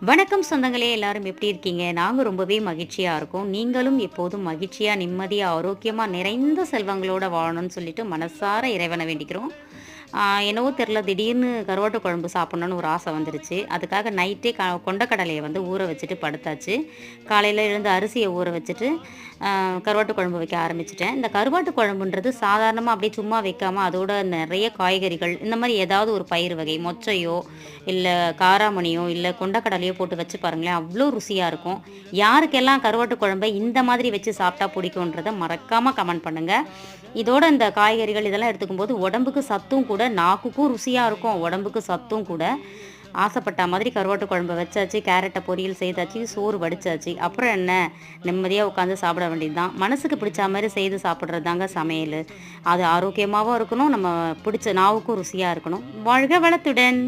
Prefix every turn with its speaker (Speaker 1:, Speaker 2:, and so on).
Speaker 1: வணக்கம் சொந்தங்களே, எல்லாரும் எப்படி இருக்கீங்க? நாங்க ரொம்பவே மகிழ்ச்சியா இருக்கோம். நீங்களும் எப்போதும் மகிழ்ச்சியா, நிம்மதியா, ஆரோக்கியமா நிறைந்த செல்வங்களோட வாழணும்னு சொல்லிட்டு மனசார இறைவனை வேண்டிக்கிறோம். என்னவோ தெரியல, திடீர்னு கருவாட்டு குழம்பு சாப்பிடணும்னு ஒரு ஆசை வந்துருச்சு. அதுக்காக நைட்டே கொண்டைக்கடலைய வந்து ஊற வச்சுட்டு படுத்தாச்சு. காலையில எழுந்து அரிசிய ஊற வச்சுட்டு, கருவாட்டு குழம்பு வைக்க ஆரம்பிச்சுட்டேன். இந்த கருவாட்டு குழம்புன்றது சாதாரணமா அப்படியே சும்மா வைக்காம, அதோட நிறைய காய்கறிகள், இந்த மாரி ஏதாவது ஒரு பயிறு வகை, மொச்சையோ, இல்ல காராமணியோ, இல்ல கொண்டைக்கடலையோ போட்டு வச்சு பாருங்களேன், அவ்ளோ ருசியா இருக்கும். யாருக்கெல்லாம் கருவாட்டு குழம்ப இந்த மாதிரி வச்சு சாப்பிட்டா பிடிக்குன்றத மறக்காம கமெண்ட் பண்ணுங்க. இதோட இந்த காய்கறிகள் இதெல்லாம் எடுத்துக்கும்போது உடம்புக்கு சத்தும் கூட, நாக்குக்கும் ருசியா இருக்கும், உடம்புக்கு சத்தும் கூட. ஆசைப்பட்ட மாதிரி கருவாட்டு குழம்பு வச்சாச்சு, கேரட்ட பொரியல் செய்தாச்சு, சோறு வடிச்சாச்சு. அப்புறம் என்ன, நிம்மதியா உட்காந்து சாப்பிட வேண்டியது தான். மனசுக்கு பிடிச்ச மாரி செய்து சாப்பிடுறது தாங்க சமையலு. அது ஆரோக்கியமாவும் இருக்கணும், நம்ம பிடிச்ச நாவுக்கும் ருசியா இருக்கணும். வாழ்க வளத்துடன்!